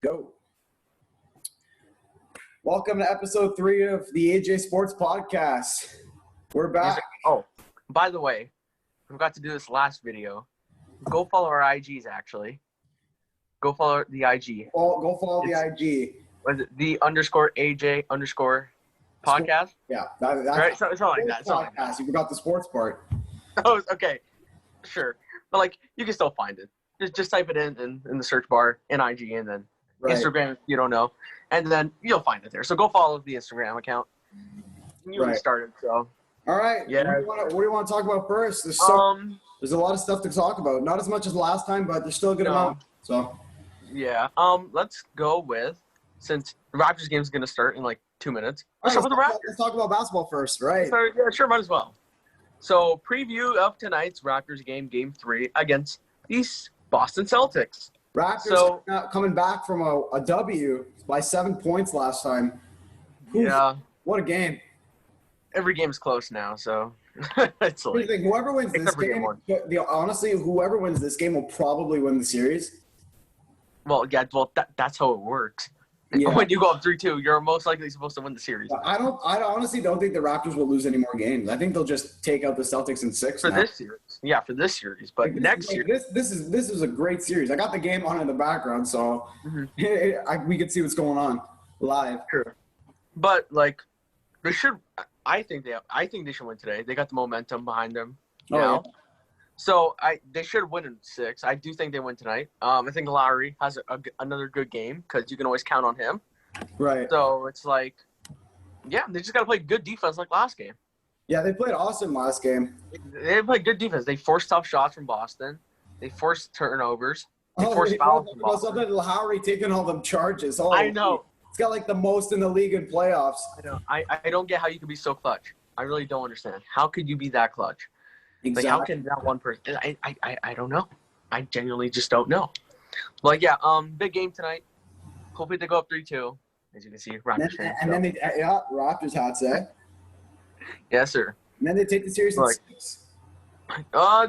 Go. Welcome to episode 3 of the AJ Sports Podcast. We're back. Oh, by the way, I forgot to do this last video. Go follow our IGs, actually. Go follow the IG. Go follow the IG. Was it the _AJ_ podcast? Yeah. That's right? Something like that. Podcast. You forgot the sports part. Oh, okay. Sure. But, you can still find it. Just type it in the search bar in IG and then Instagram if you don't know. And then you'll find it there. So go follow the Instagram account. You already started, so. All right. Yeah. What do you want to talk about first? There's a lot of stuff to talk about. Not as much as last time, but there's still a good amount. So. Yeah. Let's go with, since the Raptors game is going to start in 2 minutes. Let's talk about basketball first, right? So, yeah, sure, might as well. So, preview of tonight's Raptors game 3 against the Boston Celtics. Raptors coming back from a W by 7 points last time. Yeah. What a game. Every game's close now, so it's whoever wins this game, honestly, whoever wins this game will probably win the series. Well, yeah, that's how it works. Yeah. When you go up 3-2, you're most likely supposed to win the series. I honestly don't think the Raptors will lose any more games. I think they'll just take out the Celtics in 6 for this series. Yeah, for this series, but next year. This is a great series. I got the game on in the background, so we can see what's going on live. Sure. But they should. I think they should win today. They got the momentum behind them now. Yeah. So they should win in 6. I do think they win tonight. I think Lowry has another good game because you can always count on him. Right. So it's they just got to play good defense like last game. Yeah, they played awesome last game. They played good defense. They forced tough shots from Boston. They forced turnovers. They forced fouls from Boston. Lowry taking all them charges. Oh, I know. It's got the most in the league in playoffs. I know. I don't get how you could be so clutch. I really don't understand. How could you be that clutch? Exactly. How can that one person? I don't know. I genuinely just don't know. Big game tonight. Hopefully they go up 3-2. As you can see, Raptors fans. And then Raptors hats, eh? Yes, sir. And then they take the series in 6.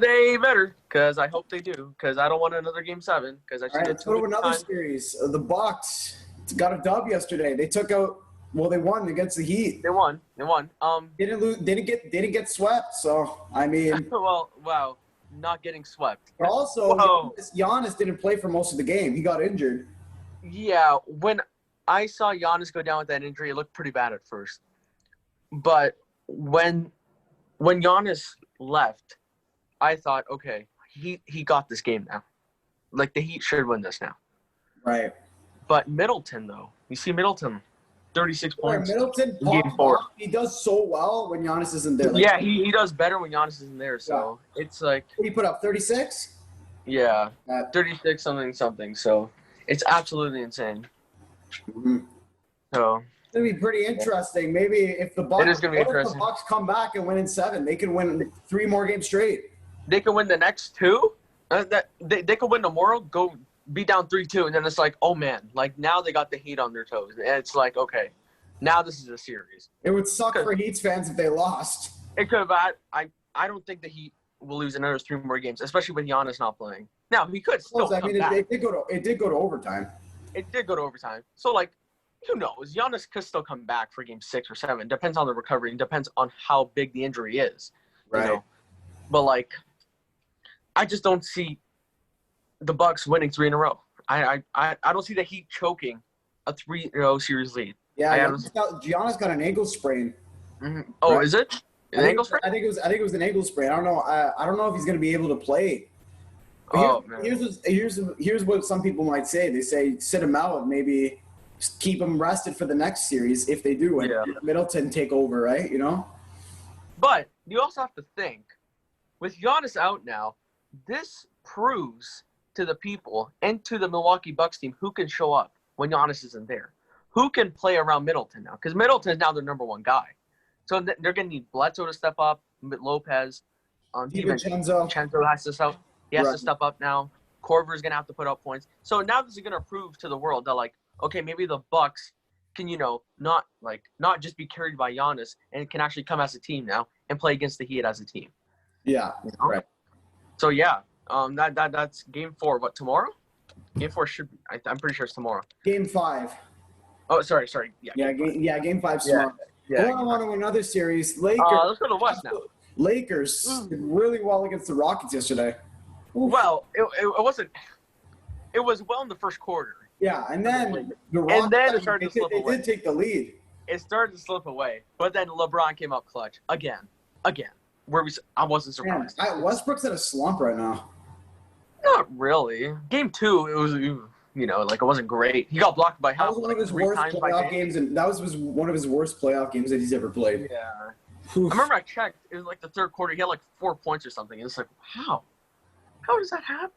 They better, because I hope they do, because I don't want another game 7. Because let's go to another series. The Bucks got a dub yesterday. They took out. Well, they won against the Heat. They won. Didn't lose. Didn't get swept. So I mean. Well, wow, not getting swept. But also, Giannis didn't play for most of the game. He got injured. Yeah, when I saw Giannis go down with that injury, it looked pretty bad at first. But when Giannis left, I thought, okay, he got this game now. The Heat should win this now. Right. But Middleton, though, you see Middleton. 36 points. Middleton, game 4. He does so well when Giannis isn't there. Yeah, he does better when Giannis isn't there. So it's he put up 36. Yeah, 36 something. So it's absolutely insane. Mm-hmm. So it's gonna be pretty interesting. Maybe if the Bucks, if the Bucks come back and win in 7, they can win 3 more games straight. They can win the next 2. They could win tomorrow. Go. Be down 3-2, and then it's oh man, now they got the Heat on their toes, and it's okay, now this is a series. It would suck for Heat fans if they lost. It could have. I don't think the Heat will lose another 3 more games, especially with Giannis not playing. Now he could still. It did go to overtime. It did go to overtime. So who knows? Giannis could still come back for game 6 or 7. Depends on the recovery and depends on how big the injury is. Right. You know? But I just don't see the Bucks winning 3 in a row. I don't see the Heat choking a 3-0 series lead. Yeah, Giannis got an ankle sprain. Mm-hmm. Oh, right? Is it an ankle sprain? I think it was an ankle sprain. I don't know. I don't know if he's going to be able to play. Here's what some people might say. They say sit him out, maybe keep him rested for the next series if they do. And Middleton take over, right? You know. But you also have to think, with Giannis out now, this proves to the people and to the Milwaukee Bucks team who can show up when Giannis isn't there. Who can play around Middleton now? Because Middleton is now their number 1 guy. So they're going to need Bledsoe to step up, Lopez. DiVincenzo has to step. He has to step up now. Korver is going to have to put up points. So now this is going to prove to the world that, okay, maybe the Bucks can, not just be carried by Giannis and can actually come as a team now and play against the Heat as a team. Yeah, right. So, yeah. That's game 4. What, tomorrow? Game 4 should be. I'm pretty sure it's tomorrow. Game 5. Oh, sorry. Yeah, game 5's tomorrow. Going on to another series. Lakers. Let's go to the West now. Lakers did really well against the Rockets yesterday. Oof. Well, it wasn't. It was well in the first quarter. Yeah, and then the Rockets, and then it started to slip away. They did take the lead. It started to slip away, but then LeBron came up clutch again. I wasn't surprised. Man, Westbrook's in a slump right now. Not really. Game 2, it was it wasn't great. He got blocked by half. That was one of his worst playoff games, and that was one of his worst playoff games that he's ever played. Yeah. Oof. I remember I checked. It was like the third quarter. He had like 4 points or something. It's like, how? How does that happen?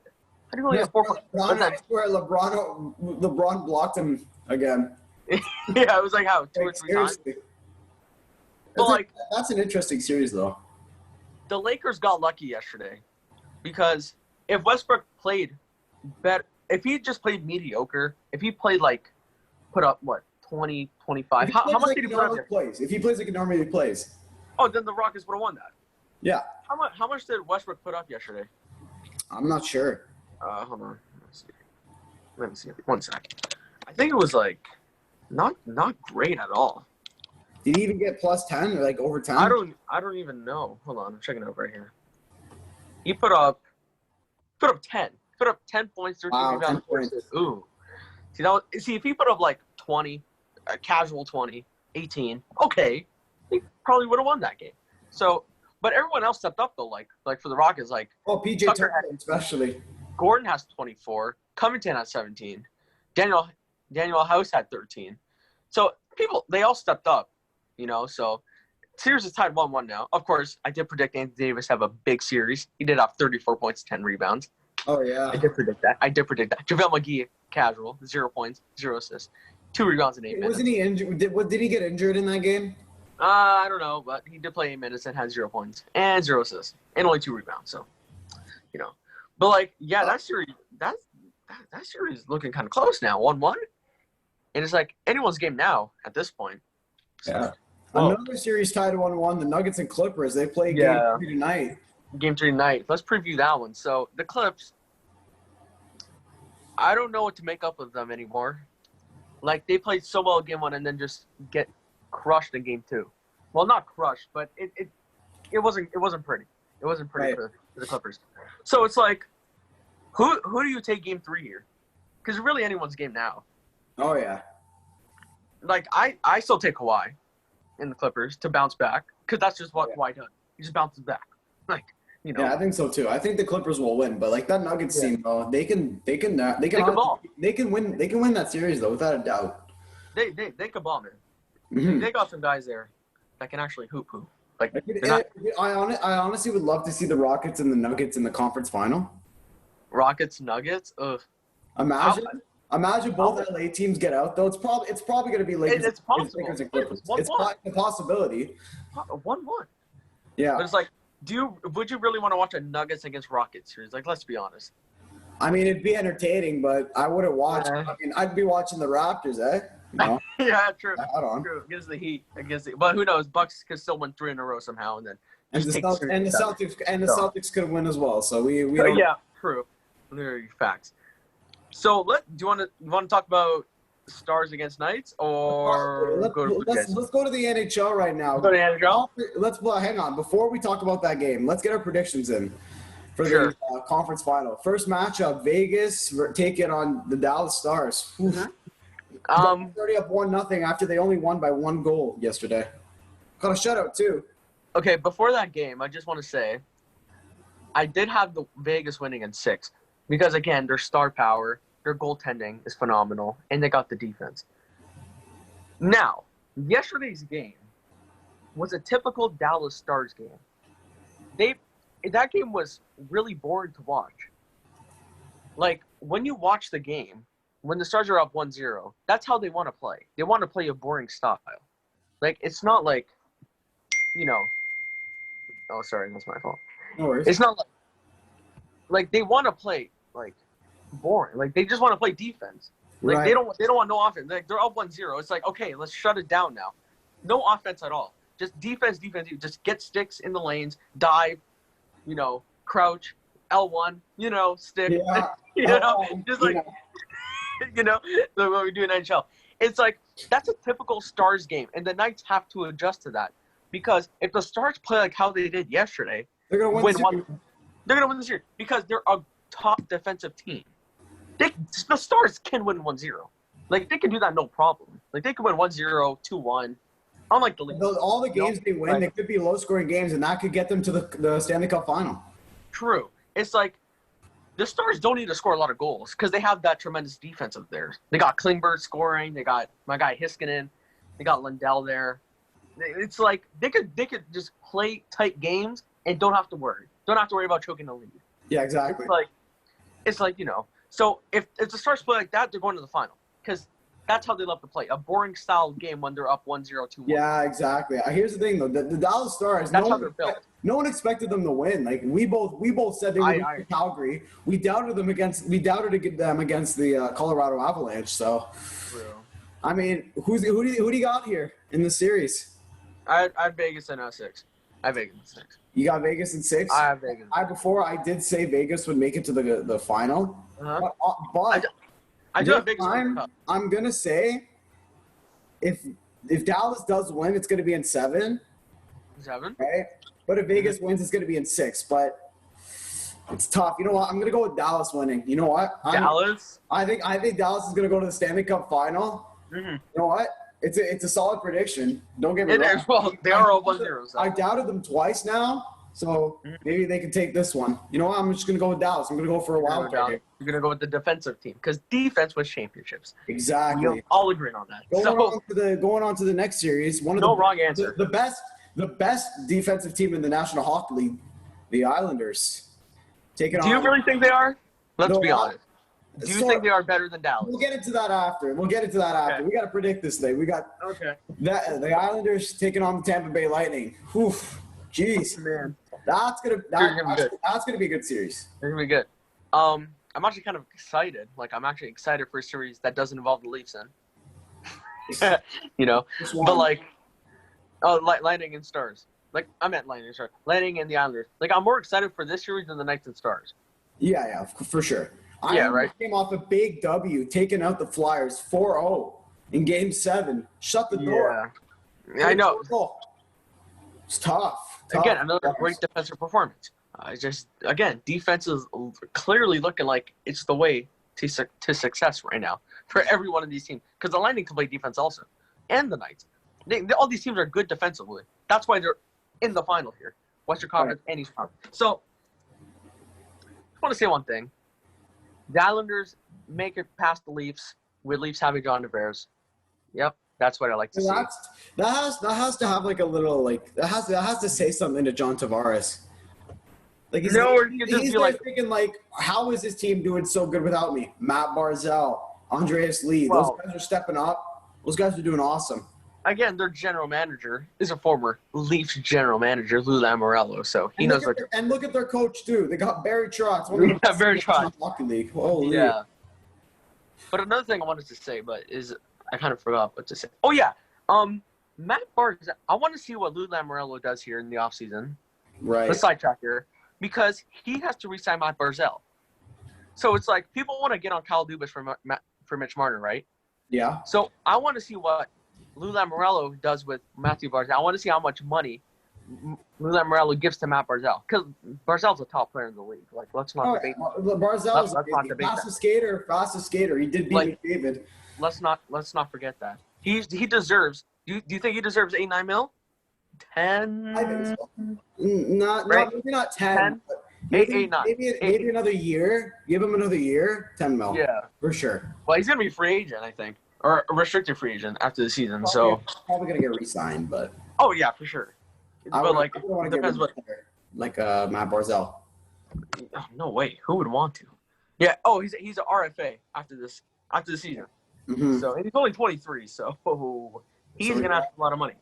I didn't really have 4 points. Where LeBron blocked him again. Yeah, it was like how 2 or 3 times. But that's an interesting series, though. The Lakers got lucky yesterday because if Westbrook played better, if he just played mediocre, if he played put up 20, 25, how much did he put up? If he plays like he normally plays. Oh, then the Rockets would have won that. Yeah. How much did Westbrook put up yesterday? I'm not sure. Hold on. Let me see. 1 sec. I think it was not great at all. Did he even get plus 10 or overtime? I don't even know. Hold on, I'm checking it out right here. He put up 10. Put up 10 points, 13 rebounds. Ooh. See, if he put up 20, a casual 20, 18, okay, he probably would have won that game. So, but everyone else stepped up though. Like for the Rockets, PJ Tucker especially. Gordon has 24. Covington has 17. Daniel House had 13. So they all stepped up. So series is tied 1-1 now. Of course, I did predict Anthony Davis have a big series. He did have 34 points, 10 rebounds. Oh, yeah. I did predict that. JaVale McGee, casual, 0 points, 0 assists, 2 rebounds in 8 minutes. Wasn't he injured? Did he get injured in that game? I don't know, but he did play 8 minutes and had 0 points and 0 assists and only 2 rebounds. So, But, that series is looking kind of close now, 1-1. And it's anyone's game now at this point. So, yeah. Another series tied 1-1, the Nuggets and Clippers. They play Game 3 tonight. Game 3 tonight. Let's preview that one. So, the Clips, I don't know what to make up of them anymore. They played so well in Game 1 and then just get crushed in Game 2. Well, not crushed, but it wasn't pretty. It wasn't pretty for the Clippers. So, it's who do you take Game 3 here? Because really anyone's game now. Oh, yeah. I still take Kawhi in the Clippers to bounce back because that's just what Kawhi does. He just bounces back. Yeah, I think so too. I think the Clippers will win, but that Nuggets team, though, they can win that series though, without a doubt. They can ball, man. Mm-hmm. They got some guys there that can actually hoop. I honestly would love to see the Rockets and the Nuggets in the conference final. Rockets, Nuggets, ugh. Imagine both LA teams get out though. It's probably going to be Lakers. It's possible. Lakers and Clippers. It's a possibility. 1-1. Yeah. But it's would you really want to watch a Nuggets against Rockets series? Let's be honest. I mean, it'd be entertaining, but I wouldn't watch. I mean, I'd be watching the Raptors, eh? Yeah, true. True. Against the Heat, but who knows? Bucks could still win 3 in a row somehow, and then the Celtics could win as well. So we don't... yeah, true. There are your facts. So do you want to talk about Stars against Knights or let's go to the NHL right now. Go to the NHL. Hang on. Before we talk about that game, let's get our predictions in for the conference final. First matchup: Vegas taking on the Dallas Stars. 30 up 1-0 after they only won by 1 goal yesterday. Got a shutout too. Okay, before that game, I just want to say I did have the Vegas winning in 6 because again, their star power. Their goaltending is phenomenal, and they got the defense. Now, yesterday's game was a typical Dallas Stars game. That game was really boring to watch. When you watch the game, when the Stars are up 1-0, that's how they want to play. They want to play a boring style. It's not oh, sorry, that's my fault. No worries. It's not they want to play, boring. They just want to play defense. Right. They don't want no offense. They're up 1-0. It's okay, let's shut it down now. No offense at all. Just defense. Just get sticks in the lanes, dive, crouch, L1, stick. Yeah. just you know, what we do in NHL. It's like that's a typical Stars game, and the Knights have to adjust to that because if the Stars play like how they did yesterday, They're gonna win. They're gonna win this year because they're a top defensive team. The Stars can win 1-0. Like they can do that no problem. Like they can win 1-0, 2-1. Unlike the Leafs. All the games they win, they could be low-scoring games, and that could get them to the Stanley Cup final. True. It's like the Stars don't need to score a lot of goals because they have that tremendous defense up there. They got Klingberg scoring. They got my guy Hiskinen. They got Lundell there. It's like they could just play tight games and don't have to worry. Don't have to worry about choking the lead. Yeah, exactly. It's like you know. So if the Stars play like that, they're going to the final because that's how they love to play. A boring style game when they're up 1-0, 2-1. Yeah, exactly. Here's the thing, though. The Dallas Stars, that's how they're built. No one expected them to win. Like we both said they would beat Calgary. We doubted them against the Colorado Avalanche. So, True. I mean, who do you got here in the series? I have Vegas in 6. I have Vegas in 6. You got Vegas in 6? I have Vegas. I did say Vegas would make it to the final. Uh-huh. But I do have Vegas. I'm gonna say if Dallas does win, it's gonna be in 7. 7. Right? But if Vegas wins, it's gonna be in 6. But it's tough. You know what? I'm gonna go with Dallas winning. You know what? Dallas. I think Dallas is gonna go to the Stanley Cup final. Mm-hmm. You know what? It's a solid prediction. Don't get me wrong. Well, they are all 1-0. So. I doubted them twice now, so maybe they can take this one. You know what? I'm just gonna go with Dallas. I'm gonna go for a wild card. You're gonna go with the defensive team because defense wins championships. Exactly. You'll all agree on that. Going on to the next series. Wrong answer. The best defensive team in the National Hockey League, the Islanders. Do you really think they are? Let's be honest. Do you think they are better than Dallas? We'll get into that after. Okay. We got to predict this thing. We got the Islanders taking on the Tampa Bay Lightning. Whew, jeez, man, that's gonna be a good series. It's gonna be good. I'm actually kind of excited. Like I'm actually excited for a series that doesn't involve the Leafs in. You know, but like, Lightning and Stars. Like I meant Lightning and Stars. Lightning and the Islanders. Like I'm more excited for this series than the Knights and Stars. Yeah, for sure. Right. Came off a big W, taking out the Flyers 4-0 in Game 7. Shut the door. Yeah, I know. It's tough. Again, another great defensive performance. Defense is clearly looking like it's the way to success right now for every one of these teams. Because the Lightning can play defense also, and the Knights. All these teams are good defensively. That's why they're in the final here. Western Conference and Eastern Conference. So, I just want to say one thing. The Islanders make it past the Leafs with Leafs having John Tavares. Yep, that's what I like to see. That has to have like a little that has to say something to John Tavares. Like he's thinking like, how is this team doing so good without me? Matt Barzal, Andreas Lee, those guys are stepping up. Those guys are doing awesome. Again, their general manager is a former Leafs general manager, Lou Lamoriello, so he knows what. And look at their coach too. They got Barry Trotz. Barry Trotz. Hockey League. Holy. Yeah. But another thing I wanted to say, I kind of forgot what to say. Oh yeah, Matt Barzal. I want to see what Lou Lamoriello does here in the offseason. Right. Let's sidetrack here because he has to re-sign Matt Barzal. So it's like people want to get on Kyle Dubas for Mitch Marner, right? Yeah. So I want to see what Lou Lamoriello does with Matthew Barzal. I want to see how much money Lou Lamoriello gives to Matt Barzal because Barzal's a top player in the league. Like, let's not debate. Barzal's fastest skater. He did beat McDavid. Let's not forget that. He deserves. Do you think he deserves $8-9 million? 10. I think so. Maybe not 10. 8, 9. Maybe another year. Give him another year. 10 mil. Yeah, for sure. Well, he's gonna be a free agent, I think. Or a restricted free agent after the season, probably gonna get re-signed, but yeah, for sure. But depends what. Like Matt Barzal. Oh, no way. Who would want to? Yeah. Oh, he's an RFA after the season. Mm-hmm. So and he's only 23, so he's gonna have a lot of money.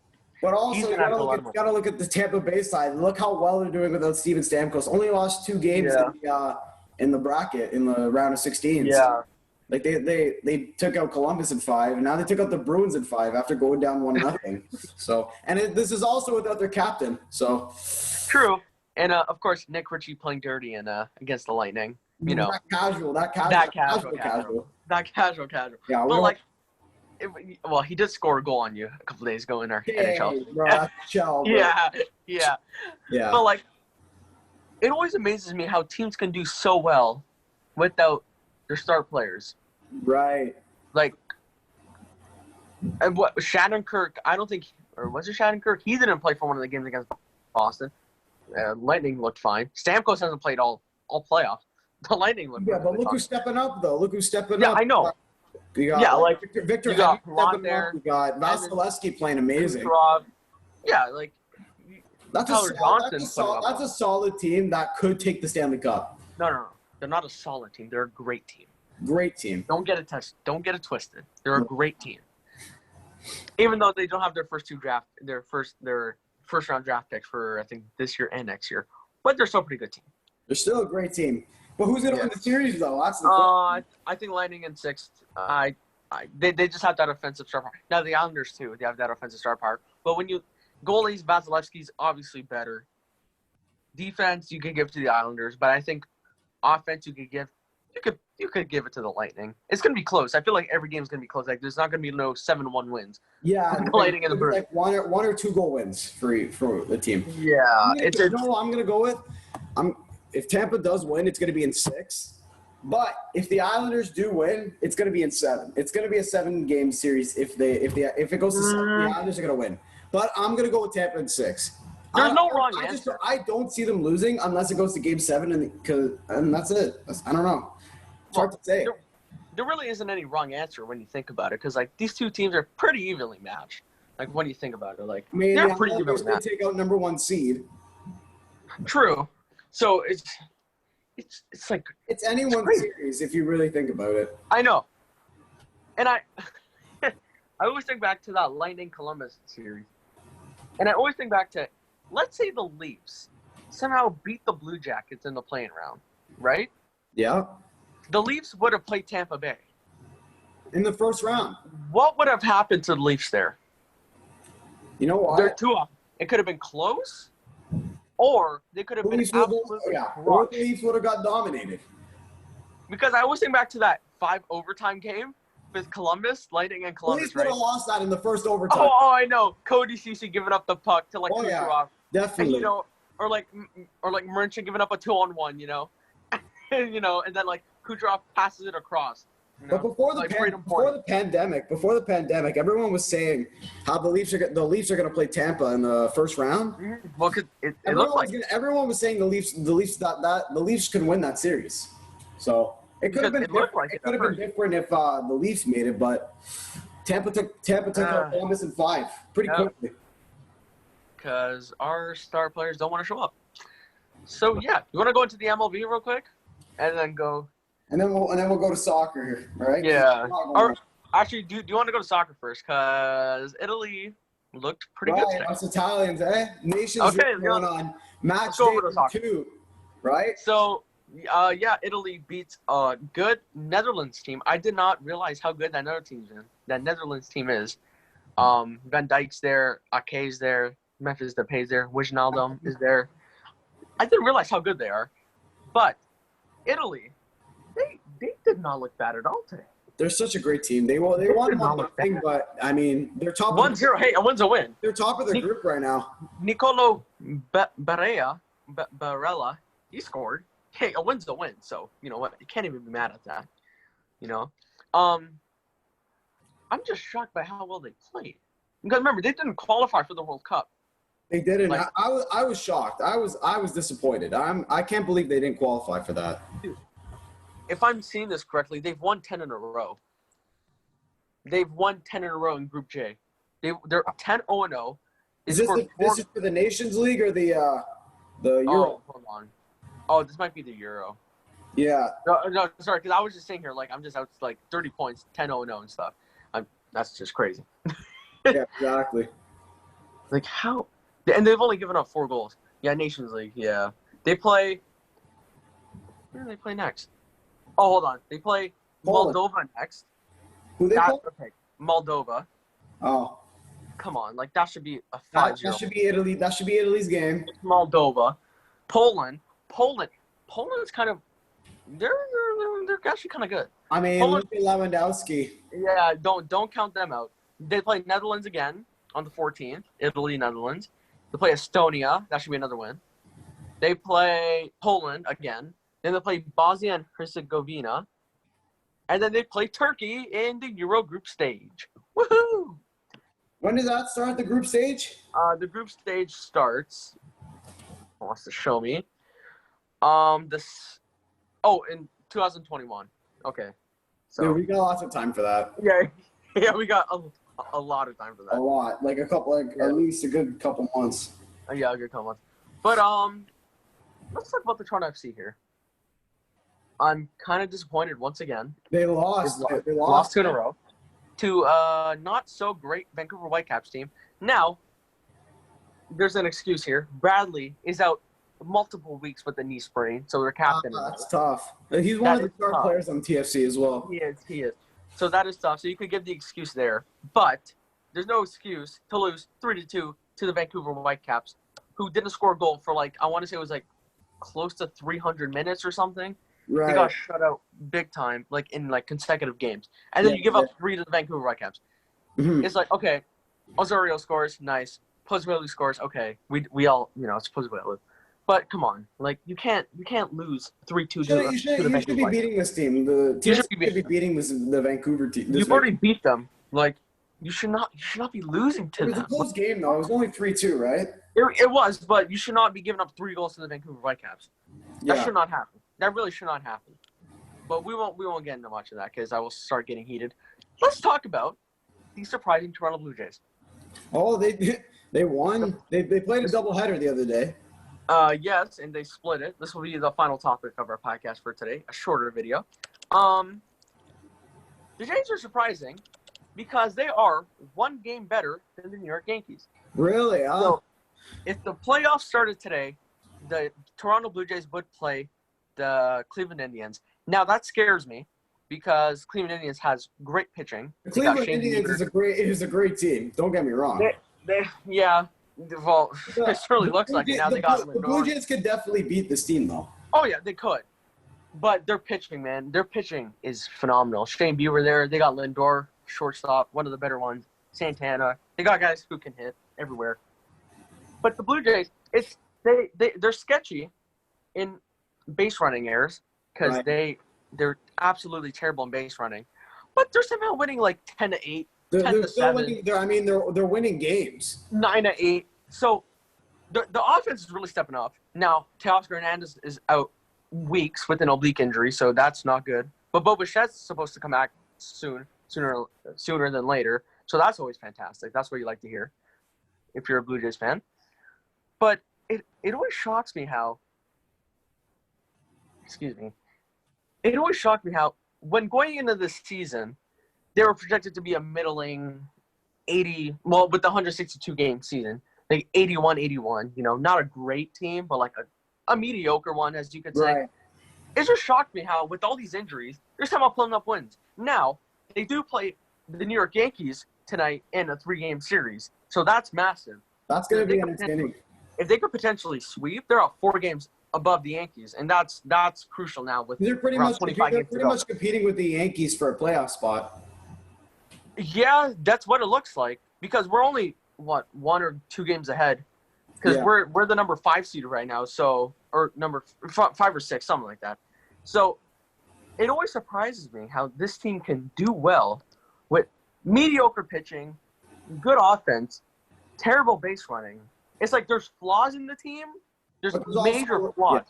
But also, you gotta look at the Tampa Bay side. Look how well they're doing without Steven Stamkos. Only lost 2 games in the bracket in the round of 16. Yeah. Like they took out Columbus in 5, and now they took out the Bruins in 5 after going down 1-0. So, this is also without their captain. So true, and of course Nick Ritchie playing dirty against the Lightning. you know, that casual. That casual. Yeah, But like, well, he did score a goal on you a couple days ago in our NHL. Bro, that's chill, bro. Yeah. But like, it always amazes me how teams can do so well without their star players. Right. Like, and what Shannon Kirk? I don't think, or was it Shannon Kirk? He didn't play for one of the games against Boston. Lightning looked fine. Stamkos hasn't played all playoffs. The Lightning looked. Yeah, but look who's stepping up though. Look who's stepping up. Yeah, I know. You got, like Victor you got stepping there. up. You got Vasilevsky playing amazing. Yeah, like that's a solid team that could take the Stanley Cup. No. They're not a solid team. They're a great team. Great team. Don't get it twisted. They're a great team. Even though they don't have their first round draft picks for I think this year and next year, but they're still a pretty good team. They're still a great team. But who's going to win the series though? That's the question. I think Lightning in 6th. They just have that offensive star power. Now the Islanders too. They have that offensive star power. But when you goalies, Vasilevsky's obviously better. Defense you can give to the Islanders, but I think offense you could give it to the Lightning. It's going to be close. I feel like every game is going to be close. Like there's not going to be no 7-1 wins. Yeah, the Lightning and the Bruins. Like one or two goal wins for the team. Yeah, I'm going to go with. If Tampa does win, it's going to be in 6. But if the Islanders do win, it's going to be in 7. It's going to be a 7-game series. If it goes to 7, the Islanders are going to win. But I'm going to go with Tampa in 6. There's no wrong answer. I don't see them losing unless it goes to Game 7, and that's it. I don't know. It's hard to say. There really isn't any wrong answer when you think about it, because like these two teams are pretty evenly matched. Like when you think about it, like they're pretty evenly matched. They take out number 1 seed. True. So it's like it's anyone's series if you really think about it. I know, and I always think back to that Lightning Columbus series, and I always think back to, let's say the Leafs somehow beat the Blue Jackets in the playing round, right? Yeah. The Leafs would have played Tampa Bay in the first round. What would have happened to the Leafs there? You know what? They're too off. It could have been close. Or they could have been absolutely or the Leafs would have got dominated. Because I always think back to that 5 overtime game with Columbus, Lightning and Columbus, Leafs would have lost that in the first overtime. Oh, I know. Cody Ceci giving up the puck to like Kucherov. Yeah, definitely. And, or like Merchant giving up a 2-on-1, and then like Kucherov passes it across. But before the pandemic, everyone was saying how the Leafs are going to play Tampa in the first round. Well, because it looked like everyone was saying the Leafs could win that series. So it could have been different. It could have been different if the Leafs made it, but Tampa took out Columbus in 5 pretty quickly. Because our star players don't want to show up. So yeah, you want to go into the MLB real quick, and then go. And then we'll go to soccer, right? Yeah. Actually, do you want to go to soccer first? Because Italy looked pretty good today. Us Italians, eh? Nations going on. Match day 2, right? So, Italy beats a good Netherlands team. I did not realize how good that Netherlands team is. Van Dijk's there, Ake's there, Memphis Depay's there, Wijnaldum is there. I didn't realize how good they are. But Italy, they did not look bad at all today. They're such a great team. They won 1-0, but I mean, they're top. 1-0. Hey, a win's a win. They're top of their group right now. Nicolo Barella, he scored. Hey, a win's a win. So you know what? You can't even be mad at that. I'm just shocked by how well they played. Because remember, they didn't qualify for the World Cup. They didn't. I was shocked. I was disappointed. I can't believe they didn't qualify for that. Dude, if I'm seeing this correctly, they've won 10 in a row. They've won 10 in a row in Group J. They're 10-0-0. Is this for the Nations League or the Euro? Oh, hold on. Oh, this might be the Euro. Yeah. No, sorry, because I was just saying here, like, I'm just out like 30 points, 10-0-0 and stuff. That's just crazy. Yeah, exactly. Like, how? And they've only given up 4 goals. Yeah, Nations League, yeah. They play – where do they play next? Oh, hold on. They play Moldova next. Who they play? Moldova. Oh. Come on. Like, that should be a 5-0. That should be Italy. That should be Italy's game. Moldova. Poland. Poland's kind of They're actually kind of good. I mean, Poland, look at Lewandowski. yeah, don't count them out. They play Netherlands again on the 14th. Italy, Netherlands. They play Estonia. That should be another win. They play Poland again. Then they play Bosnia and Herzegovina. And then they play Turkey in the Euro group stage. Woohoo! When does that start, the group stage? The group stage starts. Wants to show me. In 2021. Okay. So Dude, we got lots of time for that. yeah, we got a lot of time for that. A lot, like at least a good couple months. Yeah, a good couple months. But let's talk about the Toronto FC here. I'm kind of disappointed once again. They lost. They lost 2 in a row to not so great Vancouver Whitecaps team. Now, there's an excuse here. Bradley is out multiple weeks with a knee sprain, so their captain. That's tough. He's one of the star players on TFC as well. He is. So that is tough. So you could give the excuse there, but there's no excuse to lose 3-2 to the Vancouver Whitecaps, who didn't score a goal for I want to say it was close to 300 minutes or something. Right. They got shut out big time, in consecutive games, and then you give up 3 to the Vancouver Whitecaps. Mm-hmm. It's okay, Osorio scores, nice. Pozuelo scores, okay. We all it's Pozuelo. But come on, you can't lose 3-2 to the Vancouver. You should be beating this team. The team should be beating the Vancouver team. You've already beat them. You should not be losing to them. It was a close game though. It was only 3-2, right? It was, but you should not be giving up 3 goals to the Vancouver Whitecaps. That should not happen. That really should not happen. But we won't get into much of that because I will start getting heated. Let's talk about the surprising Toronto Blue Jays. Oh, they won. They played a doubleheader the other day. Yes, and they split it. This will be the final topic of our podcast for today, a shorter video. The Jays are surprising because they are 1 game better than the New York Yankees. Really? So, if the playoffs started today, the Toronto Blue Jays would play the Cleveland Indians. Now, that scares me because Cleveland Indians has great pitching. The Cleveland Indians is a great team. Don't get me wrong. Well, it surely looks like it now. The Blue Jays could definitely beat this team, though. Oh, yeah, they could. But their pitching, man, their pitching is phenomenal. Shane Bieber there. They got Lindor, shortstop, one of the better ones. Santana. They got guys who can hit everywhere. But the Blue Jays, they're sketchy in base running errors because they're absolutely terrible in base running. But they're somehow winning 10-8. They're still winning. They're winning games. 9-8. So the offense is really stepping up. Now, Teoscar Hernandez is out weeks with an oblique injury, so that's not good. But Bo Bichette's supposed to come back sooner than later. So that's always fantastic. That's what you like to hear if you're a Blue Jays fan. But it always shocks me how it always shocked me how when going into this season, they were projected to be a middling 80, with the 162 game season, 81-81, not a great team, but a mediocre one, as you could say. Right. It just shocked me how with all these injuries, they're somehow pulling up wins. Now, they do play the New York Yankees tonight in a 3-game series, so that's massive. That's going to be entertaining. If they could potentially sweep, they're out 4 games above the Yankees, and that's crucial now with they're pretty much competing with the Yankees for a playoff spot. Yeah, that's what it looks like because we're only 1 or 2 games ahead because we're the number 5 seed right now, so or number 5 or 6, something like that. So it always surprises me how this team can do well with mediocre pitching, good offense, terrible base running. It's there's flaws in the team. There's major flaws,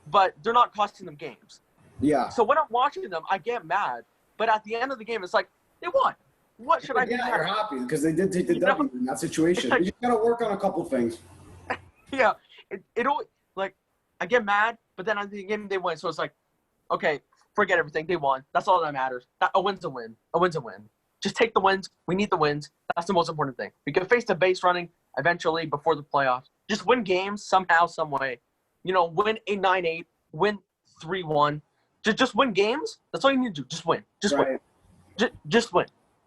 but they're not costing them games. Yeah. So when I'm watching them, I get mad, but at the end of the game, it's they won. What should I be mad? You're happy because they did take the W in that situation. You just got to work on a couple things. Yeah. It always, I get mad, but then at the game they win. So it's okay, forget everything. They won. That's all that matters. A win's a win. A win's a win. Just take the wins. We need the wins. That's the most important thing. We can face the base running eventually before the playoffs. Just win games somehow, some way. Win 9-8, win 3-1. Just win games. That's all you need to do. Just win. Just win. Just win.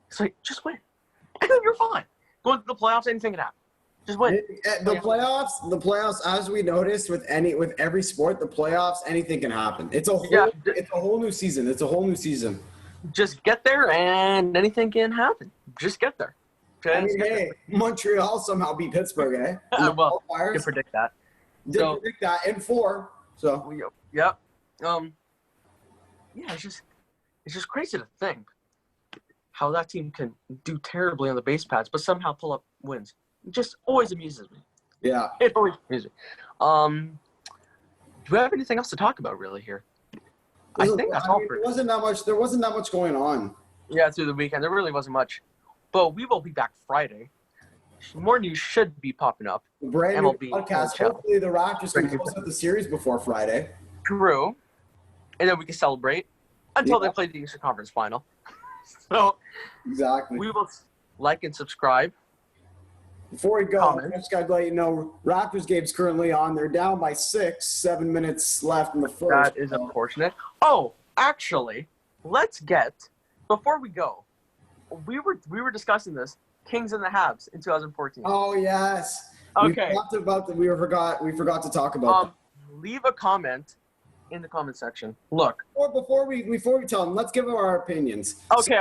It's just win. And then you're fine. Going to the playoffs, anything can happen. Just win. The playoffs, as we noticed with every sport, the playoffs, anything can happen. It's a whole new season. It's a whole new season. Just get there, and anything can happen. Just get there. Hey, Montreal somehow beat Pittsburgh, eh? Well, you can predict that. Predict that in 4. So yep. Yeah, it's just crazy to think how that team can do terribly on the base pads, but somehow pull up wins. It just always amuses me. Yeah. It always amuses me. Do we have anything else to talk about really here? I think that's all. There wasn't that much going on. Yeah, through the weekend. There really wasn't much. But we will be back Friday. More news should be popping up. Brand new podcast. Hopefully the Raptors can close out the series before Friday. True. And then we can celebrate until they play the Eastern Conference Final. So exactly. We will like and subscribe. Before we go, I just got to let you know, Raptors game's currently on. They're down by 6, 7 minutes left in the first. That is unfortunate. Oh, actually, let's get, before we go, we were discussing this, Kings and the Habs in 2014. Oh, yes. Okay. We forgot to talk about that. Leave a comment in the comment section. Look. Before we tell them, let's give our opinions. Okay.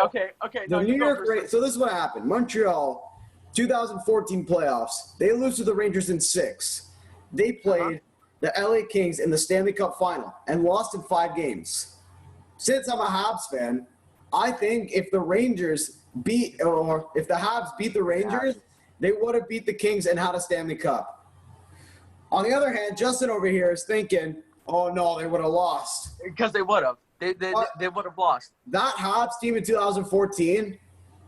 The New York. So this is what happened. Montreal, 2014 playoffs. They lose to the Rangers in 6. They played the LA Kings in the Stanley Cup final and lost in 5 games. Since I'm a Habs fan, I think if the Habs beat the Rangers, they would have beat the Kings and had a Stanley Cup. On the other hand, Justin over here is thinking, oh no, they would have lost. Because they would have. They would have lost. That Habs team in 2014,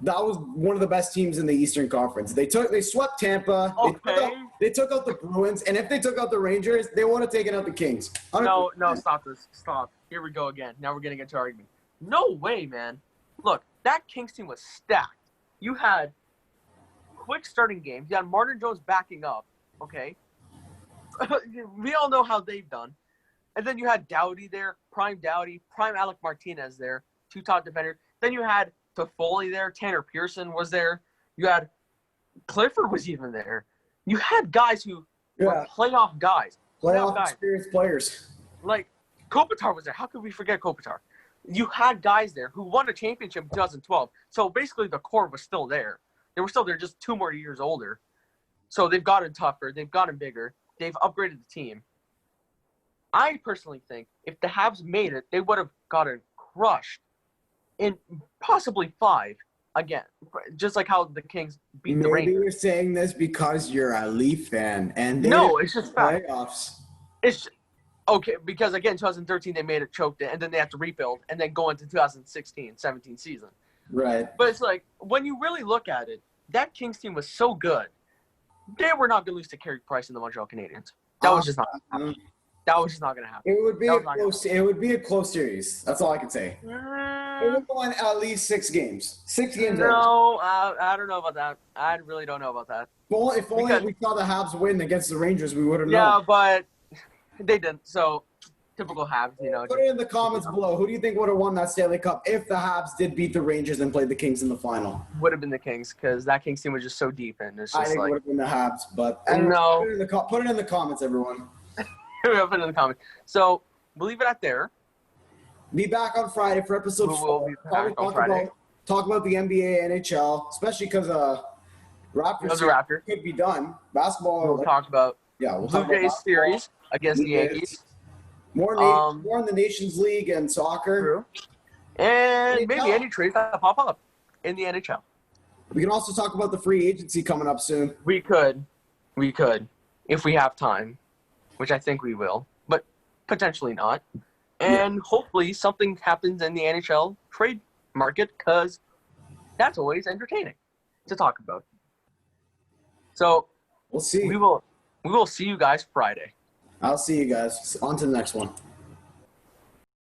that was one of the best teams in the Eastern Conference. They swept Tampa. Okay. They took out the Bruins, and if they took out the Rangers, they would have taken out the Kings. 100%. No, stop this. Stop. Here we go again. Now we're getting into argument. No way, man. Look, that Kings team was stacked. You had quick starting games. You had Martin Jones backing up, okay? We all know how they've done. And then you had Doughty there, prime Doughty, prime Alec Martinez there, 2 top defenders. Then you had Toffoli there, Tanner Pearson was there. You had Clifford was even there. You had guys who were playoff guys. Playoff experienced players. Like, Kopitar was there. How could we forget Kopitar? You had guys there who won a championship in 2012. So basically the core was still there. They were still there, just 2 more years older. So they've gotten tougher. They've gotten bigger. They've upgraded the team. I personally think if the Habs made it, they would have gotten crushed in possibly 5 again. Just like how the Kings beat the Rangers. Maybe you're saying this because you're a Leaf fan. And no, it's just playoffs. It's okay, because again, 2013 they made it, choked it, and then they have to rebuild and then go into 2016-17 season. Right. But it's like, when you really look at it, that Kings team was so good, they were not going to lose to Carey Price and the Montreal Canadiens. That was just not going to happen. That was just not going to happen. It would be a close series. That's all I can say. It would go on at least 6 games. 6 games. No, I don't know about that. I really don't know about that. Well, if only we saw the Habs win against the Rangers, we would have known. Yeah, but they didn't. So, typical Habs, you know. Put it in the comments below. Who do you think would have won that Stanley Cup if the Habs did beat the Rangers and played the Kings in the final? Would have been the Kings, because that Kings team was just so deep. And it's just I think it would have been the Habs, but no. Put it in the comments, everyone. We'll put it in the comments. So, we'll leave it at there. Be back on Friday for episode 4. Talk about the NBA, NHL, especially because Raptors could be done. Basketball. We'll talk about Blue Jays series against the Yankees. More in the Nations League and soccer. True. And NHL. Maybe any trades that pop up in the NHL. We can also talk about the free agency coming up soon. We could, if we have time, which I think we will, but potentially not. And hopefully something happens in the NHL trade market, because that's always entertaining to talk about. So we'll see. We will see you guys Friday. I'll see you guys. On to the next one.